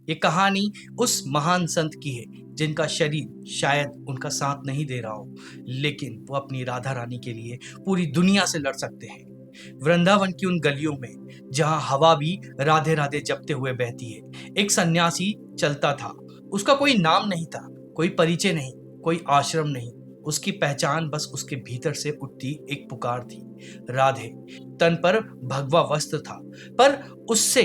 ये कहानी उस महान संत की है जिनका शरीर शायद उनका साथ नहीं दे रहा हो, लेकिन वो अपनी राधा रानी के लिए पूरी दुनिया से लड़ सकते हैं। वृंदावन की उन गलियों में जहां हवा भी राधे राधे जपते हुए बहती है, एक सन्यासी चलता था। उसका कोई नाम नहीं था, कोई परिचय नहीं, कोई आश्रम नहीं। उसकी पहचान बस उसके भीतर से उठती एक पुकार थी, राधे। तन पर भगवा वस्त्र था, पर उससे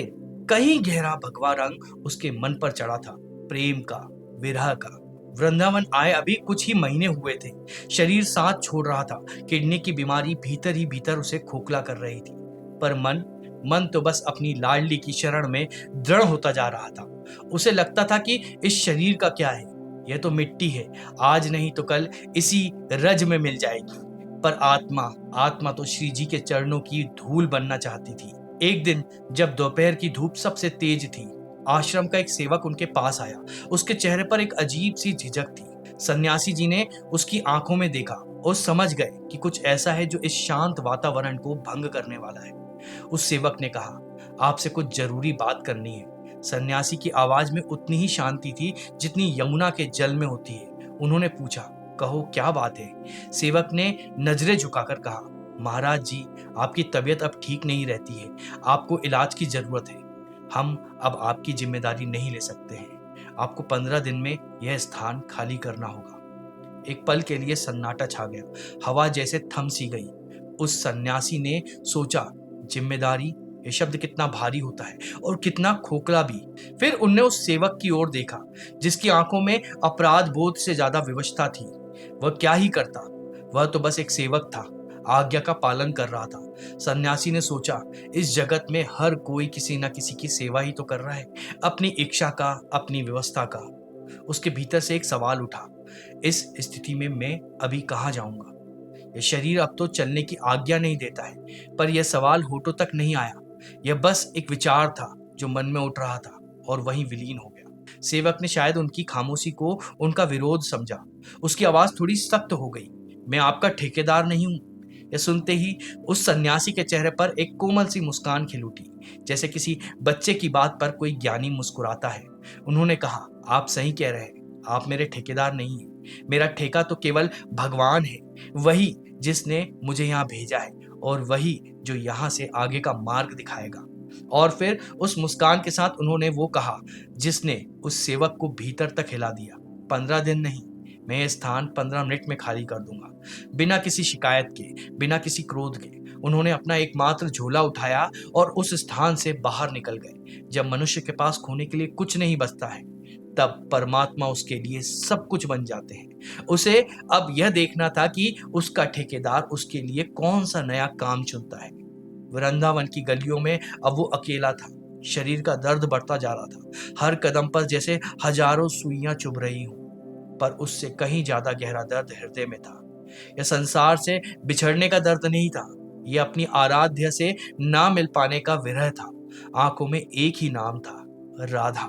कहीं गहरा भगवा रंग उसके मन पर चढ़ा था, प्रेम का, विरह का। वृंदावन आए अभी कुछ ही महीने हुए थे। शरीर साथ छोड़ रहा था, किडनी की बीमारी भीतर ही भीतर उसे खोखला कर रही थी, पर मन मन तो बस अपनी लाडली की शरण में दृढ़ होता जा रहा था। उसे लगता था कि इस शरीर का क्या है, यह तो मिट्टी है, आज नहीं तो कल इसी रज में मिल जाएगी। पर आत्मा आत्मा तो श्री जी के चरणों की धूल बनना चाहती थी। एक दिन जब दोपहर की धूप सबसे तेज थी, आश्रम का एक सेवक उनके पास आया। उसके चेहरे पर एक अजीब सी झिझक थी। सन्यासी जी ने उसकी आंखों में देखा और समझ गए कि कुछ ऐसा है जो इस शांत वातावरण को भंग करने वाला है। उस सेवक ने कहा, आपसे कुछ जरूरी बात करनी है। सन्यासी की आवाज में उतनी ही शांति थी जितनी यमुना के जल में होती है। उन्होंने पूछा, कहो क्या बात है। सेवक ने नजरें झुकाकर कहा, महाराज जी, आपकी तबीयत अब ठीक नहीं रहती है, आपको इलाज की जरूरत है। हम अब आपकी जिम्मेदारी नहीं ले सकते हैं, आपको 15 दिन में यह स्थान खाली करना होगा। एक पल के लिए सन्नाटा छा गया, हवा जैसे थम सी गई। उस सन्यासी ने सोचा, जिम्मेदारी, ये शब्द कितना भारी होता है और कितना खोखला भी। फिर उनने उस सेवक की ओर देखा जिसकी आंखों में अपराध बोध से ज्यादा विवशता थी। वह क्या ही करता, वह तो बस एक सेवक था, आज्ञा का पालन कर रहा था। सन्यासी ने सोचा, इस जगत में हर कोई किसी न किसी की सेवा ही तो कर रहा है, अपनी इच्छा का, अपनी व्यवस्था का। उसके भीतर से एक सवाल उठा, इस स्थिति में मैं अभी कहाँ जाऊंगा। यह शरीर अब तो चलने की आज्ञा नहीं देता है, पर यह सवाल होठों तक नहीं आया। यह बस एक विचार था जो मन में उठ रहा था और वहीं विलीन हो गया। सेवक ने शायद उनकी खामोशी को उनका विरोध समझा। उसकी आवाज थोड़ी सख्त हो गई, मैं आपका ठेकेदार नहीं हूं। यह सुनते ही उस सन्यासी के चेहरे पर एक कोमल सी मुस्कान खिल उठी, जैसे किसी बच्चे की बात पर कोई ज्ञानी मुस्कुराता है। उन्होंने कहा, आप सही कह रहे हैं, आप मेरे ठेकेदार नहीं हैं। मेरा ठेका तो केवल भगवान है, वही जिसने मुझे यहाँ भेजा है और वही जो यहाँ से आगे का मार्ग दिखाएगा। और फिर उस मुस्कान के साथ उन्होंने वो कहा जिसने उस सेवक को भीतर तक हिला दिया, 15 दिन नहीं, मैं ये स्थान 15 मिनट में खाली कर दूंगा। बिना किसी शिकायत के, बिना किसी क्रोध के उन्होंने अपना एकमात्र झोला उठाया और उस स्थान से बाहर निकल गए। जब मनुष्य के पास खोने के लिए कुछ नहीं बचता है, तब परमात्मा उसके लिए सब कुछ बन जाते हैं। उसे अब यह देखना था कि उसका ठेकेदार उसके लिए कौन सा नया काम चुनता है। वृंदावन की गलियों में अब वो अकेला था। शरीर का दर्द बढ़ता जा रहा था, हर कदम पर जैसे हजारों सुइयां चुभ रही हूं। पर उससे कहीं ज्यादा गहरा दर्द हृदय में था। यह संसार से बिछड़ने का दर्द नहीं था, यह अपनी आराध्य से ना मिल पाने का विरह था। आंखों में एक ही नाम था, राधा।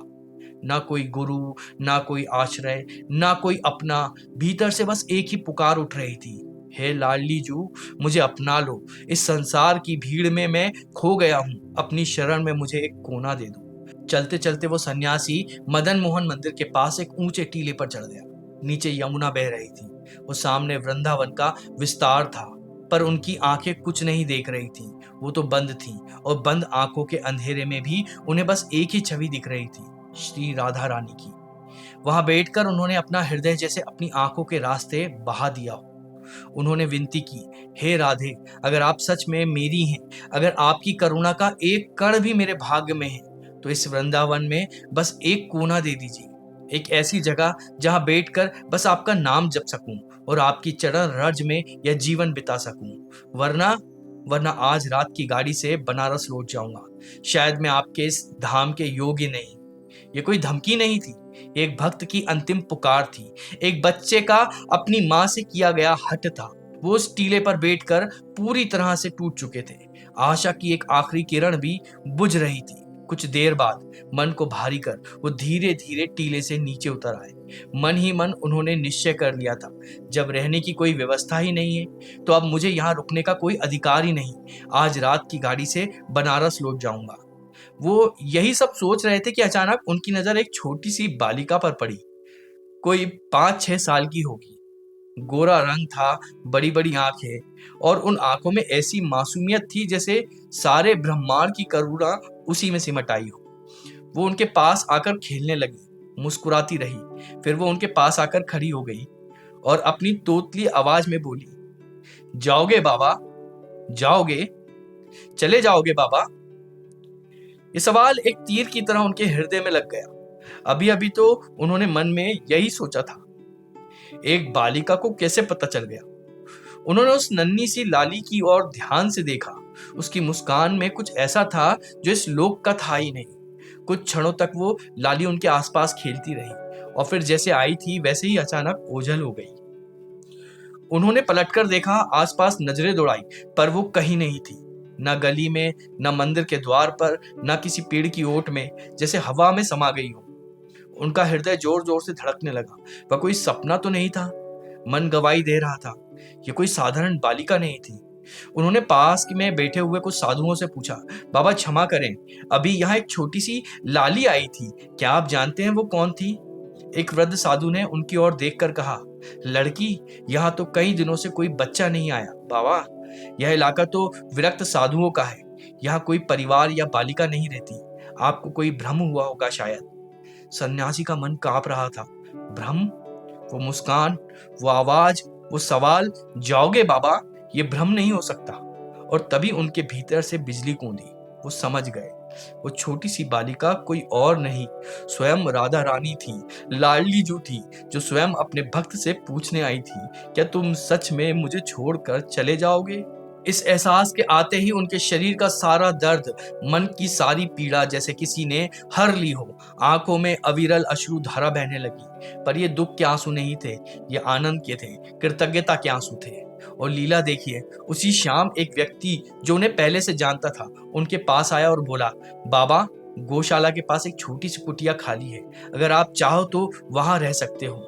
ना कोई गुरु, ना कोई आश्रय, ना कोई अपना, भीतर से बस एक ही पुकार उठ रही थी, हे लाडली जू, मुझे अपना लो। इस संसार की भीड़ में मैं खो गया हूँ, अपनी शरण में मुझे एक कोना दे दो। चलते चलते वो सन्यासी मदन मोहन मंदिर के पास एक ऊंचे टीले पर चढ़ गया। नीचे यमुना बह रही थी, वो सामने वृंदावन का विस्तार था, पर उनकी आंखें कुछ नहीं देख रही थी, वो तो बंद थी। और बंद आंखों के अंधेरे में भी उन्हें बस एक ही छवि दिख रही थी, श्री राधा रानी की। वहां बैठकर उन्होंने अपना हृदय जैसे अपनी आंखों के रास्ते बहा दिया हो। उन्होंने विनती की, हे राधे, अगर आप सच में मेरी हैं, अगर आपकी करुणा का एक कण भी मेरे भाग्य में है, तो इस वृंदावन में बस एक कोना दे दीजिए, एक ऐसी जगह जहां बैठकर बस आपका नाम जप सकूं और आपकी चरण रज में यह जीवन बिता सकूं। वरना वरना आज रात की गाड़ी से बनारस लौट जाऊंगा। शायद मैं आपके इस धाम के योग्य नहीं। ये कोई धमकी नहीं थी, ये एक भक्त की अंतिम पुकार थी, एक बच्चे का अपनी मां से किया गया हट था। वो उस टीले पर बैठकर पूरी तरह से टूट चुके थे। आशा की एक आखिरी किरण भी बुझ रही थी। कुछ देर बाद मन को भारी कर वो धीरे धीरे टीले से नीचे उतर आए। मन ही मन उन्होंने निश्चय कर लिया था, जब रहने की कोई व्यवस्था ही नहीं है, तो अब मुझे यहाँ रुकने का कोई अधिकार ही नहीं। आज रात की गाड़ी से बनारस लौट जाऊंगा। वो यही सब सोच रहे थे कि अचानक उनकी नजर एक छोटी सी बालिका पर पड़ी। कोई 5-6 साल की होगी। गोरा रंग था, बड़ी बड़ी आंखें, और उन आंखों में ऐसी मासूमियत थी जैसे सारे ब्रह्मांड की करुणा उसी में सिमट आई हो। वो उनके पास आकर खेलने लगी, मुस्कुराती रही। फिर वो उनके पास आकर खड़ी हो गई और अपनी तोतली आवाज में बोली, जाओगे बाबा, जाओगे, चले जाओगे बाबा। ये सवाल एक तीर की तरह उनके हृदय में लग गया। अभी अभी तो उन्होंने मन में यही सोचा था, एक बालिका को कैसे पता चल गया। उन्होंने उस नन्ही सी लाली की ओर ध्यान से देखा। उसकी मुस्कान में कुछ ऐसा था जो इस लोक का था ही नहीं। कुछ क्षणों तक वो लाली उनके आसपास खेलती रही और फिर जैसे आई थी वैसे ही अचानक ओझल हो गई। उन्होंने पलटकर देखा, आसपास नजरें दौड़ाई, पर वो कहीं नहीं थी। न गली में, न मंदिर के द्वार पर, न किसी पेड़ की ओट में, जैसे हवा में समा गई हो। उनका हृदय जोर जोर से धड़कने लगा। वह कोई सपना तो नहीं था, मन गवाही दे रहा था। ये कोई साधारण बालिका नहीं थी। उन्होंने पास में बैठे हुए कुछ साधुओं से पूछा, बाबा क्षमा करें, अभी यहाँ एक छोटी सी लाली आई थी, क्या आप जानते हैं वो कौन थी? एक वृद्ध साधु ने उनकी ओर देखकर कहा, लड़की, यहाँ तो कई दिनों से कोई बच्चा नहीं आया बाबा। यह इलाका तो विरक्त साधुओं का है, यहाँ कोई परिवार या बालिका नहीं रहती। आपको कोई भ्रम हुआ होगा शायद। सन्यासी का मन कांप रहा था। भ्रम? वो मुस्कान, वो आवाज, वो सवाल, जाओगे बाबा, ये भ्रम नहीं हो सकता। और तभी उनके भीतर से बिजली कूदी। वो समझ गए, वो छोटी सी बालिका कोई और नहीं, स्वयं राधा रानी थी, लाडली जो थी, जो स्वयं अपने भक्त से पूछने आई थी, क्या तुम सच में मुझे छोड़कर चले जाओगे? इस एहसास के आते ही उनके शरीर का सारा दर्द, मन की सारी पीड़ा जैसे किसी ने हर ली हो। आंखों में अविरल अश्रु धारा बहने लगी। पर ये दुख के आंसू नहीं थे, ये आनंद के थे, कृतज्ञता के आंसू थे। और लीला देखिए, उसी शाम एक व्यक्ति जो उन्हें पहले से जानता था उनके पास आया और बोला, बाबा, गौशाला के पास एक छोटी सी कुटिया खाली है, अगर आप चाहो तो वहां रह सकते हो।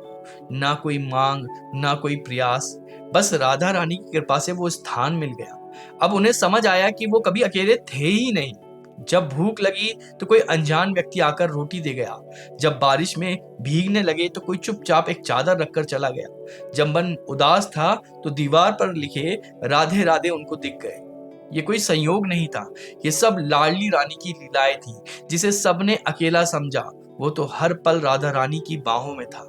ना कोई मांग, ना कोई प्रयास, बस राधा रानी की कृपा से वो स्थान मिल गया। अब उन्हें समझ आया कि वो कभी अकेले थे ही नहीं। जब भूख लगी तो कोई अनजान व्यक्ति आकर रोटी दे गया। जब बारिश में भीगने लगे तो कोई चुपचाप एक चादर रखकर चला गया। जब मन उदास था तो दीवार पर लिखे राधे राधे उनको दिख गए। ये कोई संयोग नहीं था, ये सब लाडली रानी की लीलाएं थी। जिसे सबने अकेला समझा, वो तो हर पल राधा रानी की बाहों में था।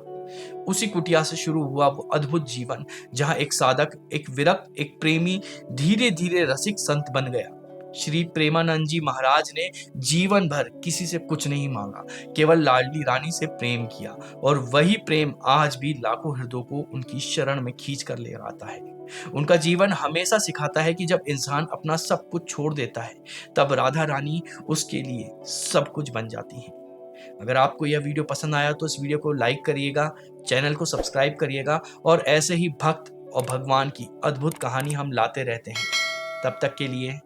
उसी कुटिया से शुरू हुआ वो अद्भुत जीवन, जहां एक साधक, एक विरक्त, एक प्रेमी धीरे धीरे रसिक संत बन गया। श्री प्रेमानंद जी महाराज ने जीवन भर किसी से कुछ नहीं मांगा, केवल लाडली रानी से प्रेम किया, और वही प्रेम आज भी लाखों हृदयों को उनकी शरण में खींच कर ले आता है। उनका जीवन हमेशा सिखाता है कि जब इंसान अपना सब कुछ छोड़ देता है, तब राधा रानी उसके लिए सब कुछ बन जाती है। अगर आपको यह वीडियो पसंद आया तो इस वीडियो को लाइक करिएगा, चैनल को सब्सक्राइब करिएगा, और ऐसे ही भक्त और भगवान की अद्भुत कहानी हम लाते रहते हैं। तब तक के लिए